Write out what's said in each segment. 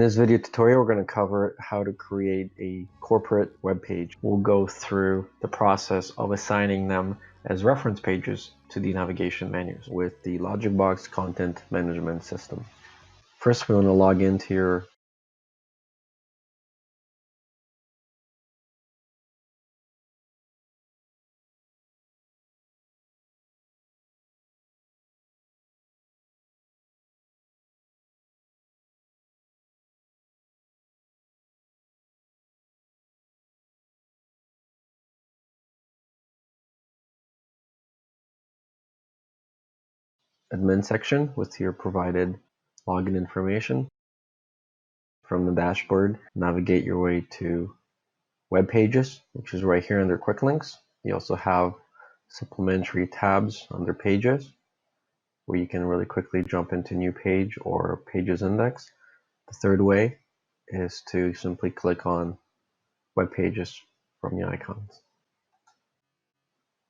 this video tutorial, we're going to cover how to create a corporate web page. We'll go through the process of assigning them as reference pages to the navigation menus with the TheLogicBox content management system. First, we want to log into your admin section with your provided login information. From the dashboard, navigate your way to web pages, which is right here under quick links. You also have supplementary tabs under pages, where you can really quickly jump into new page or pages index. The third way is to simply click on web pages from the icons.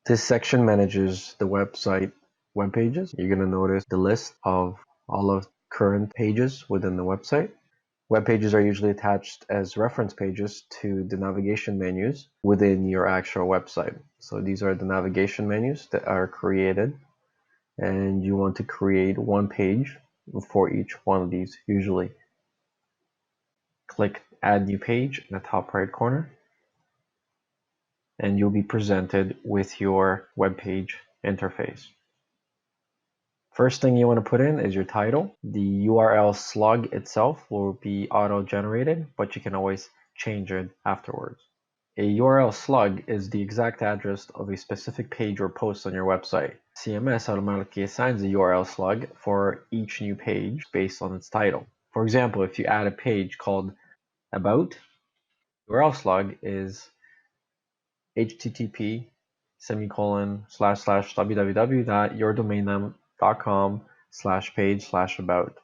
This section manages the website web pages. You're going to notice the list of all of current pages within the website. Web pages are usually attached as reference pages to the navigation menus within your actual website. So these are the navigation menus that are created, and you want to create one page for each one of these usually. Click Add New Page in the top right corner, and you'll be presented with your web page interface. First thing you want to put in is your title. The URL slug itself will be auto-generated, but you can always change it afterwards. A URL slug is the exact address of a specific page or post on your website. CMS automatically assigns a URL slug for each new page based on its title. For example, if you add a page called About, URL slug is http://www.yourdomainname.com/page/about.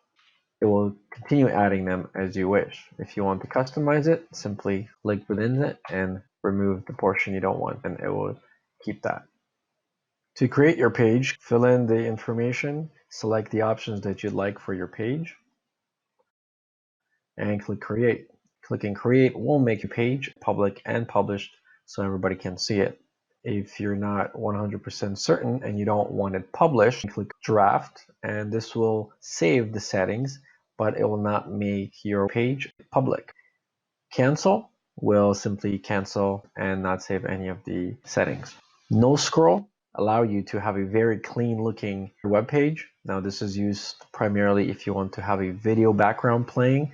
It will continue adding them as you wish. If you want to customize it, simply click within it and remove the portion you don't want, and it will keep that. To create your page, fill in the information, select the options that you'd like for your page, and click Create. Clicking Create will make your page public and published so everybody can see it. If you're not 100% certain and you don't want it published, click Draft, and this will save the settings, but it will not make your page public. Cancel will simply cancel and not save any of the settings. No scroll allow you to have a very clean looking web page. Now this is used primarily if you want to have a video background playing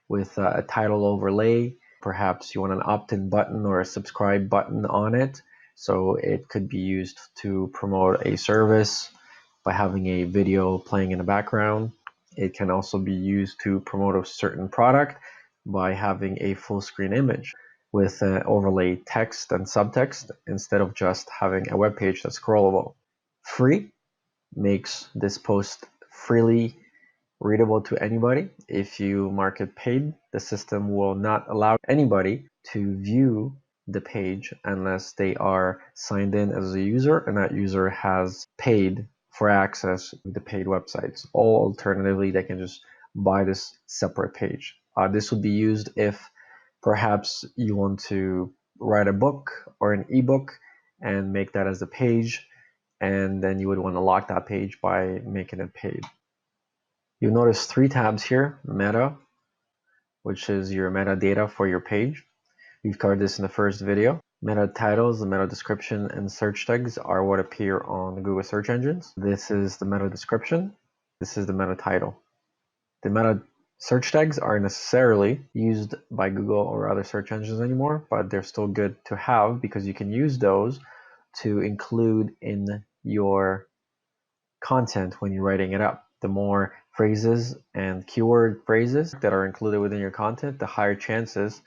with a title overlay. Perhaps you want an opt-in button or a subscribe button on it. So it could be used to promote a service by having a video playing in the background. It can also be used to promote a certain product by having a full screen image with overlay text and subtext instead of just having a web page that's scrollable. Free makes this post freely readable to anybody. If you mark it paid, the system will not allow anybody to view the page unless they are signed in as a user and that user has paid for access to the paid websites. Or alternatively, they can just buy this separate page. This would be used if perhaps you want to write a book or an ebook and make that as a page, and then you would want to lock that page by making it paid. You'll notice 3 tabs here: Meta, which is your metadata for your page. We've covered this in the first video. Meta titles, the meta description, and search tags are what appear on the Google search engines. This is the meta description. This is the meta title. The meta search tags aren't necessarily used by Google or other search engines anymore, but they're still good to have because you can use those to include in your content when you're writing it up. The more phrases and keyword phrases that are included within your content, the higher chances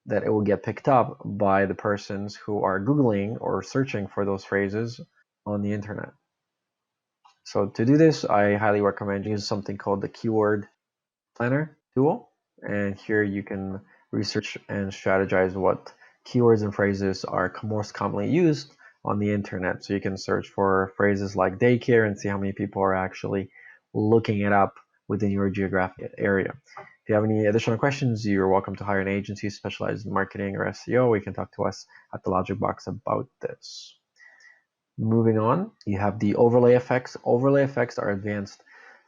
that it will get picked up by the persons who are Googling or searching for those phrases on the internet. So to do this, I highly recommend using something called the Keyword Planner tool. And here you can research and strategize what keywords and phrases are most commonly used on the internet. So you can search for phrases like daycare and see how many people are actually looking it up within your geographic area. If you have any additional questions, you're welcome to hire an agency specialized in marketing or SEO. You can talk to us at TheLogicBox about this. Moving on, you have the overlay effects. Overlay effects are advanced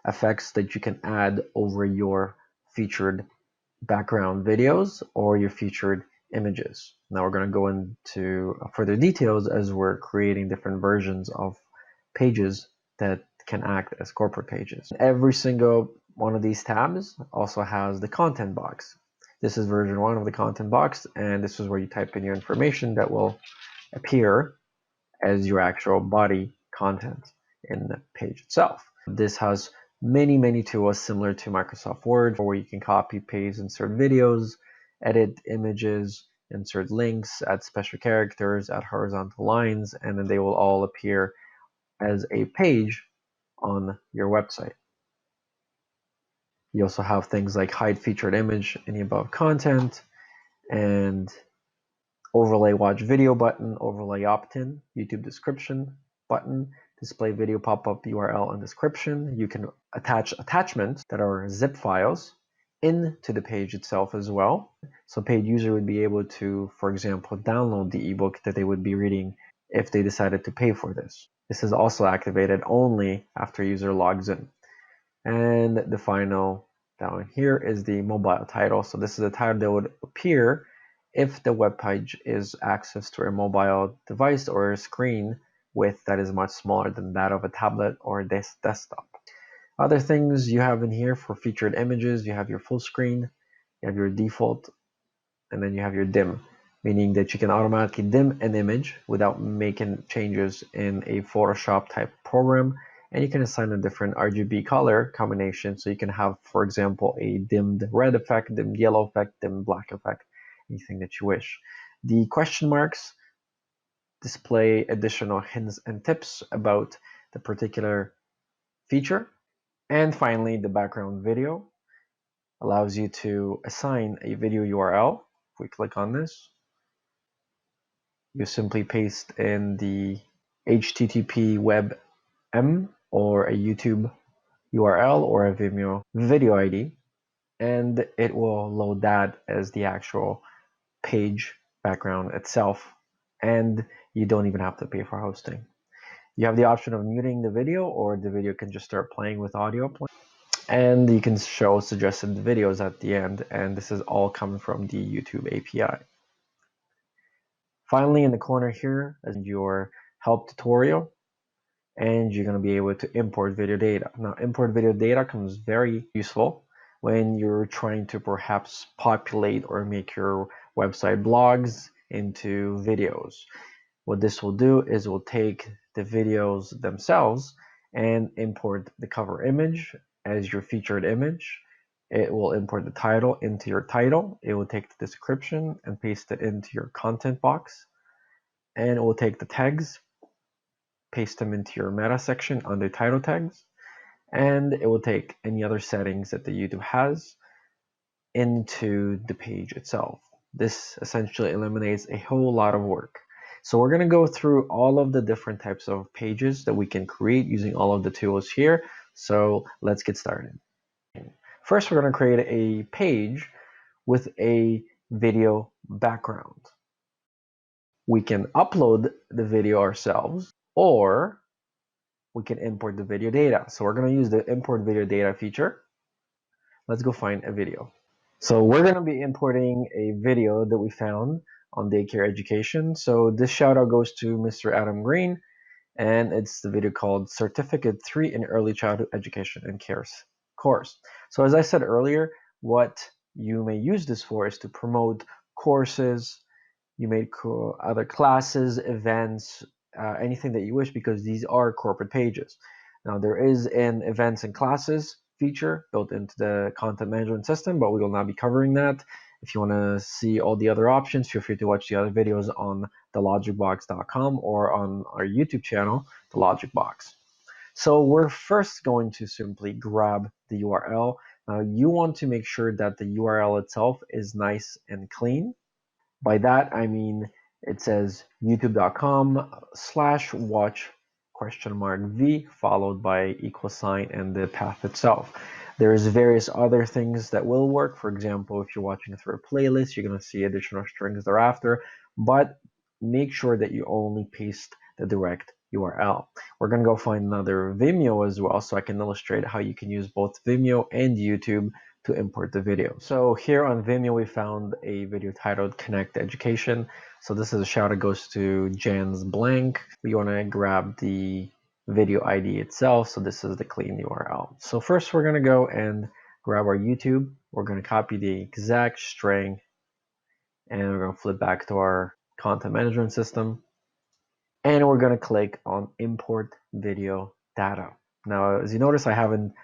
effects that you can add over your featured background videos or your featured images. Now we're going to go into further details as we're creating different versions of pages that can act as corporate pages. Every single one of these tabs also has the content box. This is version 1 of the content box, and this is where you type in your information that will appear as your actual body content in the page itself. This has many tools similar to Microsoft Word, where you can copy, paste, insert videos, edit images, insert links, add special characters, add horizontal lines, and then they will all appear as a page on your website. You also have things like hide featured image in the above content, and overlay watch video button, overlay opt-in, YouTube description button, display video pop-up URL and description. You can attach attachments that are zip files into the page itself as well. So paid user would be able to, for example, download the ebook that they would be reading if they decided to pay for this. This is also activated only after user logs in. And the final down here is the mobile title. So this is a title that would appear if the web page is accessed through a mobile device or a screen width that is much smaller than that of a tablet or a desktop. Other things you have in here for featured images, you have your full screen, you have your default, and then you have your dim, meaning that you can automatically dim an image without making changes in a Photoshop type program, and you can assign a different RGB color combination. So you can have, for example, a dimmed red effect, dimmed yellow effect, dimmed black effect, anything that you wish. The question marks display additional hints and tips about the particular feature. And finally, the background video allows you to assign a video URL. If we click on this, you simply paste in the HTTP web M or a YouTube URL or a Vimeo video ID, and it will load that as the actual page background itself, and you don't even have to pay for hosting. You have the option of muting the video, or the video can just start playing with audio playing, and you can show suggested videos at the end, and this is all coming from the YouTube API. Finally, in the corner here is your help tutorial, and you're going to be able to import video data. Now, import video data comes very useful when you're trying to perhaps populate or make your website blogs into videos. What this will do is it will take the videos themselves and import the cover image as your featured image. It will import the title into your title. It will take the description and paste it into your content box. And it will take the tags, paste them into your meta section under title tags. And it will take any other settings that the YouTube has into the page itself. This essentially eliminates a whole lot of work. So we're going to go through all of the different types of pages that we can create using all of the tools here. So let's get started. First, we're going to create a page with a video background. We can upload the video ourselves, or we can import the video data. So we're going to use the import video data feature. Let's go find a video. So we're going to be importing a video that we found on Daycare Education. So this shout out goes to Mr. Adam Green, and it's the video called Certificate 3 in Early Childhood Education and Cares course. So as I said earlier, what you may use this for is to promote courses, you may other classes, events, anything that you wish, because these are corporate pages. Now there is an events and classes feature built into the content management system, but we will not be covering that. If you want to see all the other options, feel free to watch the other videos on TheLogicBox.com or on our YouTube channel, TheLogicBox. So we're first going to simply grab the URL. Now you want to make sure that the URL itself is nice and clean. By that, I mean it says youtube.com/watch?v followed by =, and the path itself. There's various other things that will work. For example, if you're watching through a playlist, you're going to see additional strings thereafter, but make sure that you only paste the direct URL. We're going to go find another Vimeo as well, so I can illustrate how you can use both Vimeo and YouTube to import the video. So here on Vimeo, we found a video titled Connect Education. So this is a shout out goes to Jan's Blank. We want to grab the video ID itself. So this is the clean URL. So first we're going to go and grab our YouTube. We're going to copy the exact string and we're going to flip back to our content management system. And we're going to click on import video data. Now, as you notice, I haven't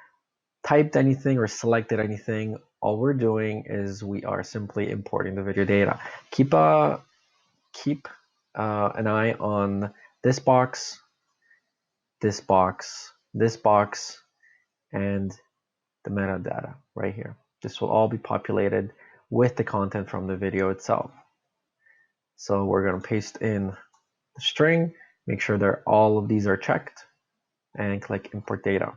typed anything or selected anything. All we're doing is we are simply importing the video data. Keep an eye on this box, this box, this box, and the metadata right here. This will all be populated with the content from the video itself. So we're going to paste in the string, make sure that all of these are checked, and click import data.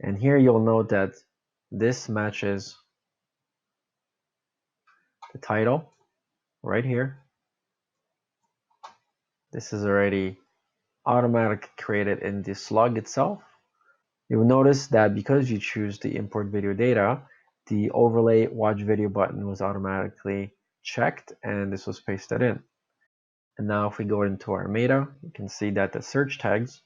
And here you'll note that this matches the title right here. This is already automatically created in the slug itself. You will notice that because you choose the import video data, the overlay watch video button was automatically checked and this was pasted in. And now if we go into our meta, you can see that the search tags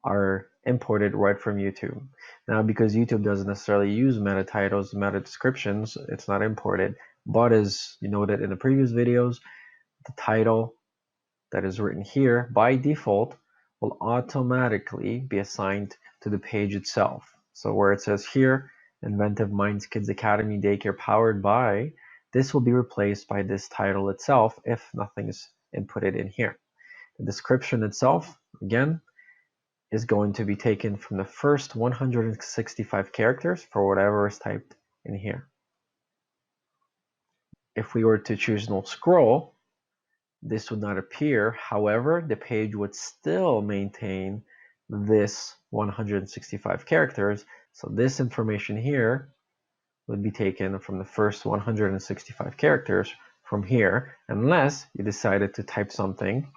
are imported right from YouTube. Now because YouTube doesn't necessarily use meta titles, meta descriptions, it's not imported. But as you noted in the previous videos, the title that is written here by default will automatically be assigned to the page itself. So where it says here, Inventive Minds Kids Academy Daycare powered by, this will be replaced by this title itself if nothing is inputted in here. The description itself, again, is going to be taken from the first 165 characters for whatever is typed in here. If we were to choose no scroll, this would not appear. However, the page would still maintain this 165 characters. So this information here would be taken from the first 165 characters from here, unless you decided to type something.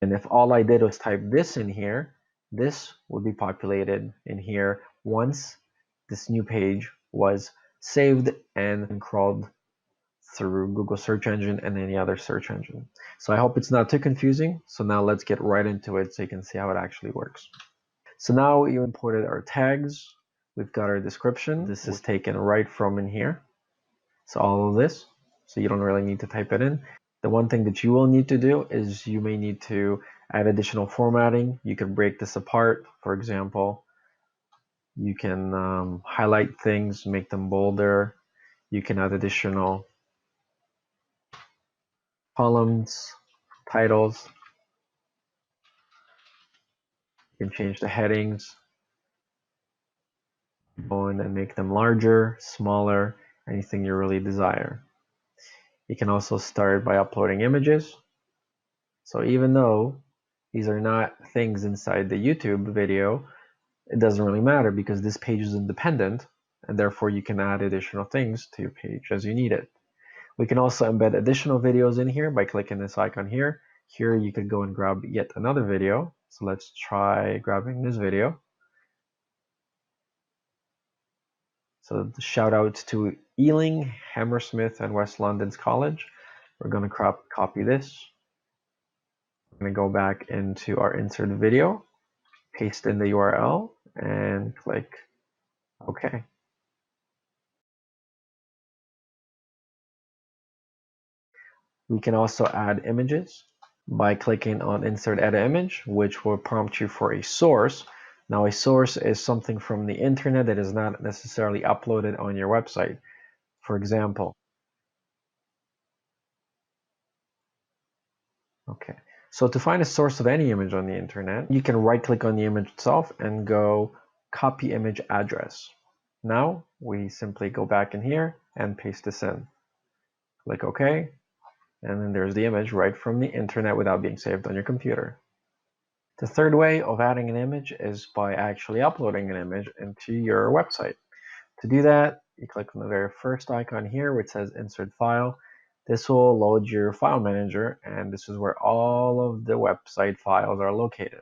And if all I did was type this in here, this would be populated in here once this new page was saved and crawled through Google search engine and any other search engine. So I hope it's not too confusing. So now let's get right into it so you can see how it actually works. So now you imported our tags. We've got our description. This is taken right from in here. So all of this, so you don't really need to type it in. The one thing that you will need to do is you may need to add additional formatting. You can break this apart. For example, you can highlight things, make them bolder. You can add additional columns, titles. You can change the headings, go in and make them larger, smaller, anything you really desire. You can also start by uploading images. So even though these are not things inside the YouTube video, it doesn't really matter because this page is independent and therefore you can add additional things to your page as you need it. We can also embed additional videos in here by clicking this icon here. Here you could go and grab yet another video. So let's try grabbing this video. So the shout out to Ealing, Hammersmith, and West London's College. We're going to copy this. We're going to go back into our insert video, paste in the URL, and click OK. We can also add images by clicking on Insert Edit Image, which will prompt you for a source. Now, a source is something from the internet that is not necessarily uploaded on your website. For example, okay. So to find a source of any image on the internet, you can right-click on the image itself and go Copy Image Address. Now, we simply go back in here and paste this in. Click OK. And then there's the image right from the internet without being saved on your computer. The third way of adding an image is by actually uploading an image into your website. To do that, you click on the very first icon here which says Insert File. This will load your file manager, and this is where all of the website files are located.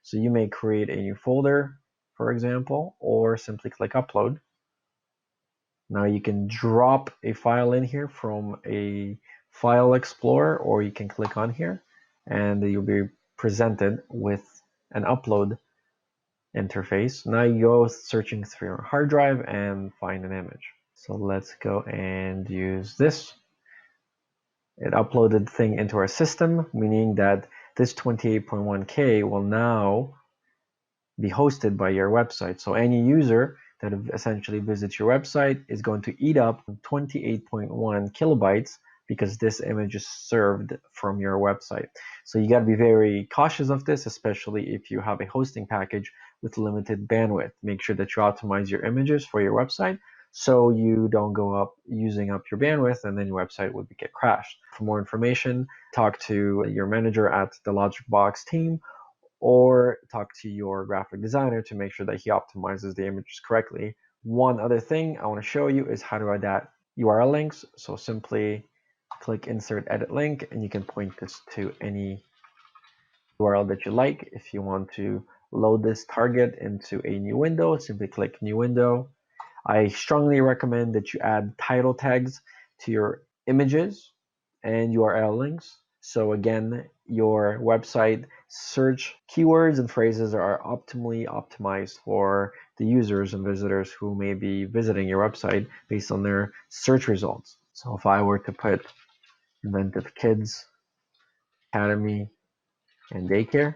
So you may create a new folder, for example, or simply click Upload. Now you can drop a file in here from a file explorer, or you can click on here and you'll be presented with an upload interface. Now you go searching through your hard drive and find an image. So let's go and use this. It uploaded the thing into our system, meaning that this 28.1K will now be hosted by your website. So any user that essentially visits your website is going to eat up 28.1 kilobytes because this image is served from your website. So you got to be very cautious of this, especially if you have a hosting package with limited bandwidth. Make sure that you optimize your images for your website so you don't go up using up your bandwidth and then your website would get crashed. For more information, talk to your manager at the TheLogicBox team, or talk to your graphic designer to make sure that he optimizes the images correctly. One other thing I want to show you is how to add that URL links. So simply click Insert Edit Link, and you can point this to any URL that you like. If you want to load this target into a new window, simply click New Window. I strongly recommend that you add title tags to your images and URL links. So again, your website search keywords and phrases are optimally optimized for the users and visitors who may be visiting your website based on their search results. So if I were to put Inventive Kids Academy and Daycare,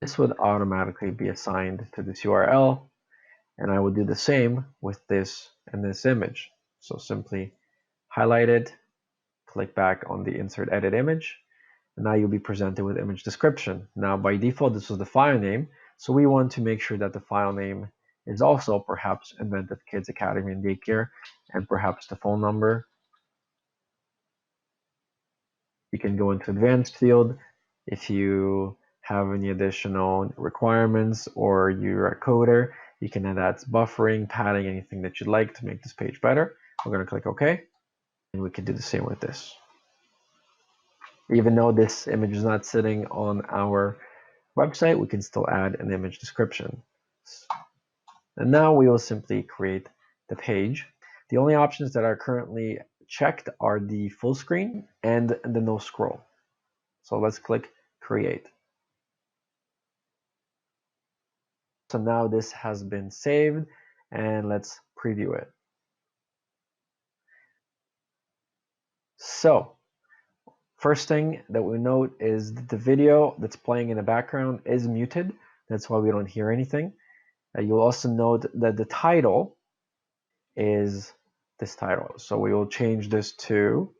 this would automatically be assigned to this URL, and I would do the same with this and this image. So simply highlight it, click back on the Insert Edit Image, and now you'll be presented with image description. Now by default, this was the file name, so we want to make sure that the file name is also perhaps Inventive Kids Academy and Daycare, and perhaps the phone number. You can go into advanced field if you have any additional requirements, or you're a coder, you can add that buffering, padding, anything that you'd like to make this page better. We're going to click OK, and we can do the same with this. Even though this image is not sitting on our website, we can still add an image description. And now we will simply create the page. The only options that are currently checked are the full screen and the no scroll. So let's click Create. So now this has been saved, and let's preview it. So first thing that we note is that the video that's playing in the background is muted. That's why we don't hear anything. You'll also note that the title is this title. So we will change this to,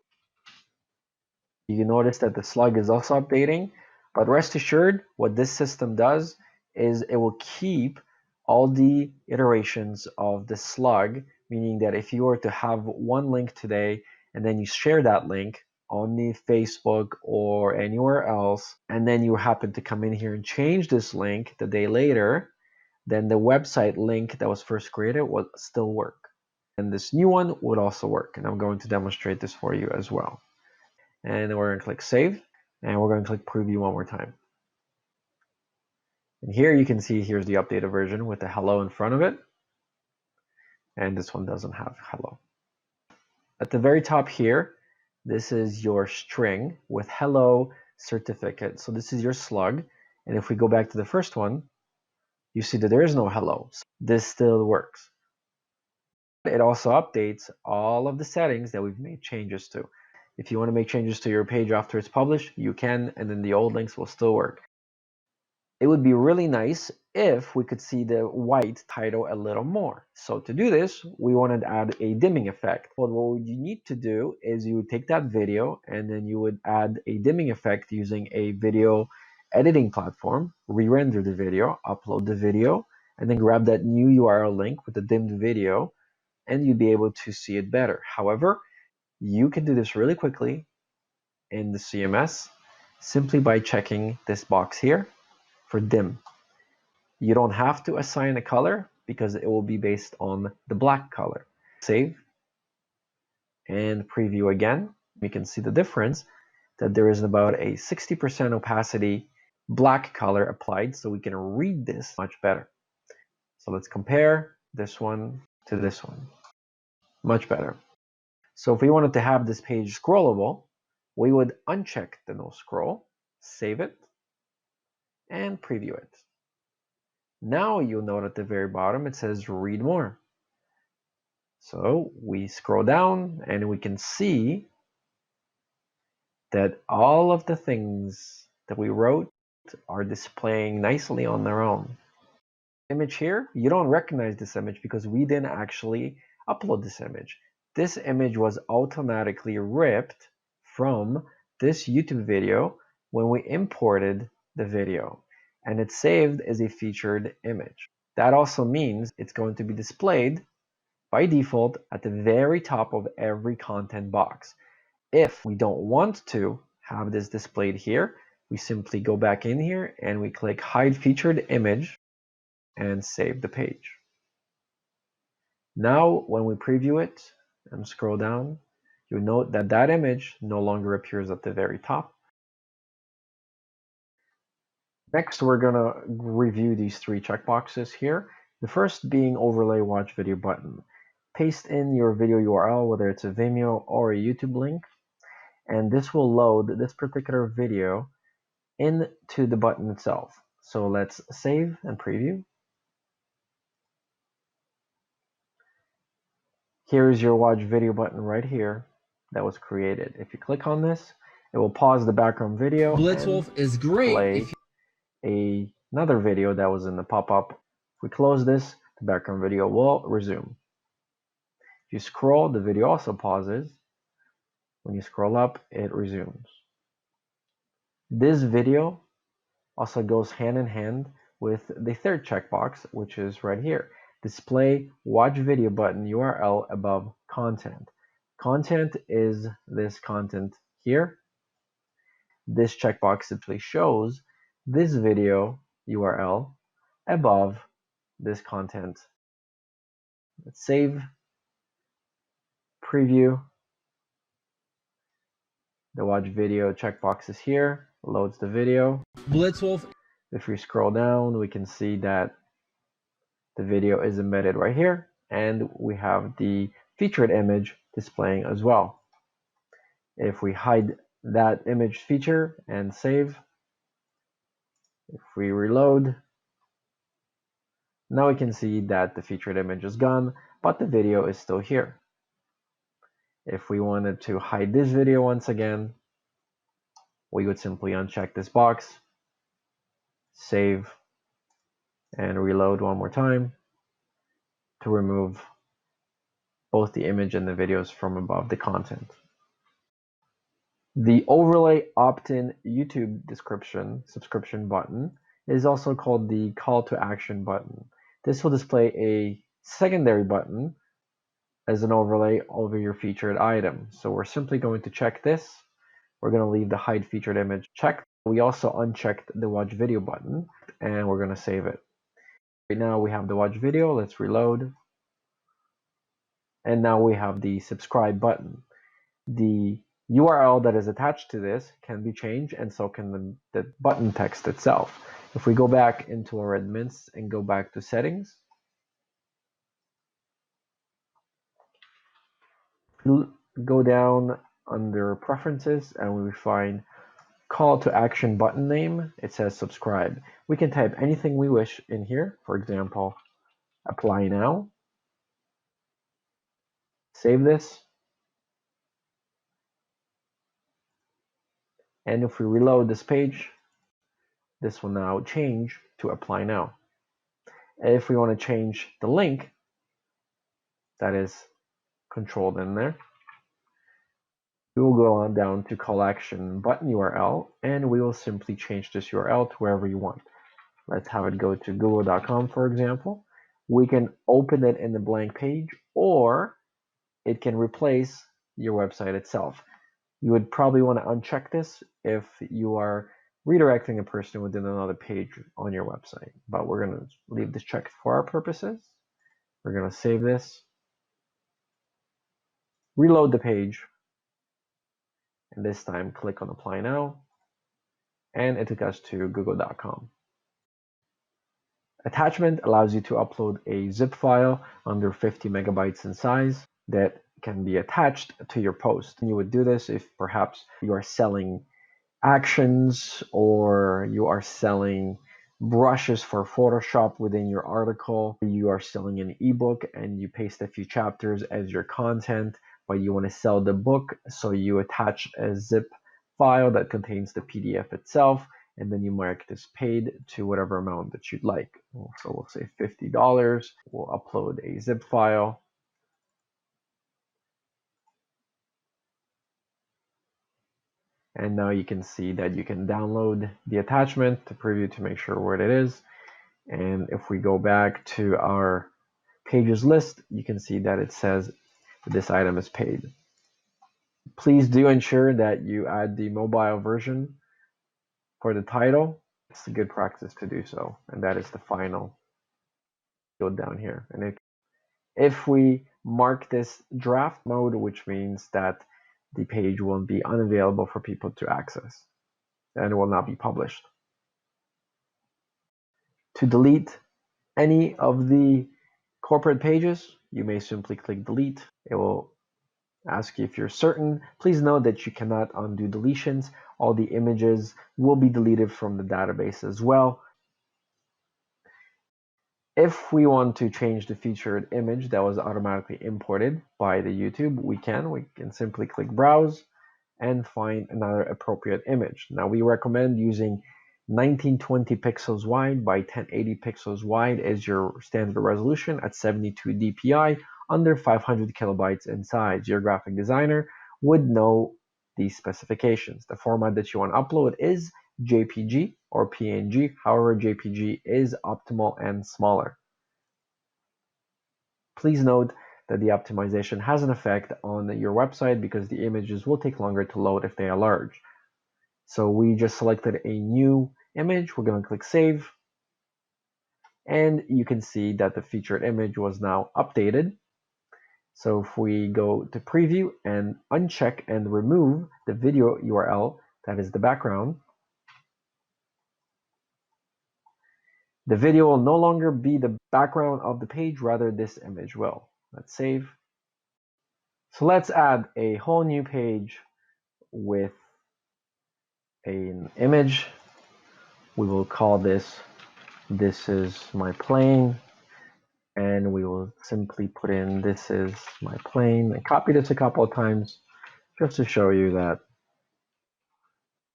you notice that the slug is also updating, but rest assured what this system does is it will keep all the iterations of the slug, meaning that if you were to have one link today and then you share that link on the Facebook or anywhere else, and then you happen to come in here and change this link the day later, then the website link that was first created will still work. And this new one would also work. And I'm going to demonstrate this for you as well. And then we're going to click Save, and we're going to click Preview one more time. And here you can see here's the updated version with the hello in front of it. And this one doesn't have hello. At the very top here, this is your string with hello certificate. So this is your slug. And if we go back to the first one, you see that there is no hello. So this still works. It also updates all of the settings that we've made changes to. If you want to make changes to your page after it's published, you can, and then the old links will still work. It would be really nice if we could see the white title a little more. So to do this, we wanted to add a dimming effect. Well, what you need to do is you would take that video and then you would add a dimming effect using a video editing platform, re-render the video, upload the video, and then grab that new URL link with the dimmed video, and you'd be able to see it better. However, you can do this really quickly in the CMS simply by checking this box here for dim. You don't have to assign a color because it will be based on the black color. Save and preview again. We can see the difference that there is about a 60% opacity black color applied, so we can read this much better. So let's compare this one to this one. Much better. So if we wanted to have this page scrollable, we would uncheck the no scroll, save it, and preview it. Now you'll note at the very bottom it says read more. So we scroll down and we can see that all of the things that we wrote are displaying nicely on their own. Image here, you don't recognize this image because we didn't actually upload this image. This image was automatically ripped from this YouTube video when we imported the video, and it's saved as a featured image. That also means it's going to be displayed by default at the very top of every content box. If we don't want to have this displayed here, we simply go back in here and we click hide featured image and save the page. Now when we preview it and scroll down, you'll note that that image no longer appears at the very top. Next, we're going to review these three checkboxes here. The first being overlay watch video button. Paste in your video URL, whether it's a Vimeo or a YouTube link, and this will load this particular video into the button itself. So let's save and preview. Here's your watch video button right here that was created. If you click on this, it will pause the background video. Blitzwolf is great. Play another video that was in the pop-up. If we close this, the background video will resume. If you scroll, the video also pauses. When you scroll up, it resumes. This video also goes hand in hand with the third checkbox, which is right here. Display watch video button URL above content. Content is this content here. This checkbox simply shows this video URL above this content. Let's save, preview. The watch video checkbox is here, loads the video. Blitzwolf. If we scroll down, we can see that the video is embedded right here, and we have the featured image displaying as well. If we hide that image feature and save, if we reload, now we can see that the featured image is gone, but the video is still here. If we wanted to hide this video once again, we would simply uncheck this box, save, and reload one more time to remove both the image and the videos from above the content. The overlay opt-in YouTube description subscription button is also called the call to action button. This will display a secondary button as an overlay over your featured item. So we're simply going to check this. We're going to leave the hide featured image checked. We also unchecked the watch video button, and we're going to save it. Right now we have the watch video. Let's reload. And now we have the subscribe button. The URL that is attached to this can be changed, and so can the button text itself. If we go back into our admins and go back to settings, go down under preferences and we find call to action button name. It says subscribe. We can type anything we wish in here. For example, apply now. Save this. And if we reload this page, this will now change to apply now. If we want to change the link that is controlled in there, we will go on down to call action button URL, and we will simply change this URL to wherever you want. Let's have it go to google.com, for example. We can open it in the blank page, or it can replace your website itself. You would probably want to uncheck this if you are redirecting a person within another page on your website. But we're going to leave this checked for our purposes. We're going to save this, reload the page, and this time click on Apply Now, and it took us to google.com. Attachment allows you to upload a zip file under 50 megabytes in size that can be attached to your post. And you would do this if perhaps you are selling actions or you are selling brushes for Photoshop within your article. You are selling an ebook and you paste a few chapters as your content, but you want to sell the book, so you attach a zip file that contains the PDF itself, and then you mark this paid to whatever amount that you'd like. So we'll say $50. We'll upload a zip file. And now you can see that you can download the attachment to preview to make sure where it is. And if we go back to our pages list, you can see that it says that this item is paid. Please do ensure that you add the mobile version for the title. It's a good practice to do so. And that is the final field down here. And if we mark this draft mode, which means that the page will be unavailable for people to access and it will not be published. To delete any of the corporate pages, you may simply click delete. It will ask you if you're certain. Please note that you cannot undo deletions. All the images will be deleted from the database as well. If we want to change the featured image that was automatically imported by the YouTube, we can simply click browse and find another appropriate image. Now we recommend using 1920 pixels wide by 1080 pixels wide as your standard resolution at 72 dpi under 500 kilobytes in size. Your graphic designer would know these specifications. The format that you want to upload is JPG or PNG. However, JPG is optimal and smaller. Please note that the optimization has an effect on your website because the images will take longer to load if they are large. So we just selected a new image. We're going to click save. And you can see that the featured image was now updated. So if we go to preview and uncheck and remove the video URL, that is the background, the video will no longer be the background of the page, rather this image will. Let's save. So let's add a whole new page with an image. We will call this is my plane, and we will simply put in this is my plane and copy this a couple of times just to show you that.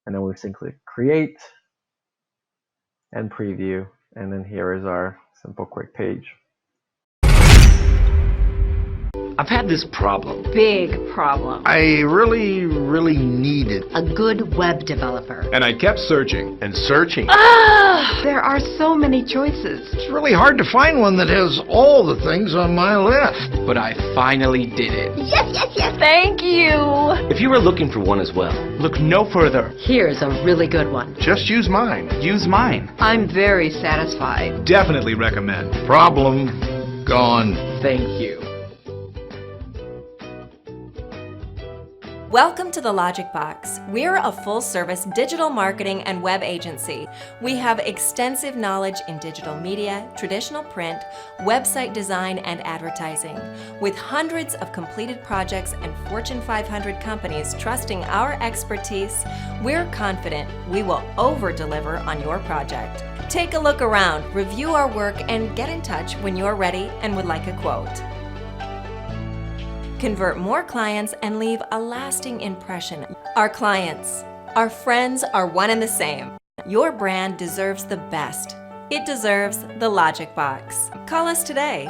And then we simply create and preview, and then here is our simple quick page. I've had this problem. Big problem. I really needed A good web developer. And I kept searching and searching. There are so many choices. It's really hard to find one that has all the things on my list. But I finally did it. Yes. Thank you. If you are looking for one as well, look no further. Here's a really good one. Just use mine. Use mine. I'm very satisfied. Definitely recommend. Problem gone. Thank you. Welcome to TheLogicBox. We're a full-service digital marketing and web agency. We have extensive knowledge in digital media, traditional print, website design, and advertising. With hundreds of completed projects and Fortune 500 companies trusting our expertise, we're confident we will over-deliver on your project. Take a look around, review our work, and get in touch when you're ready and would like a quote. Convert more clients and leave a lasting impression. Our clients, our friends are one and the same. Your brand deserves the best. It deserves the Logic Box. Call us today.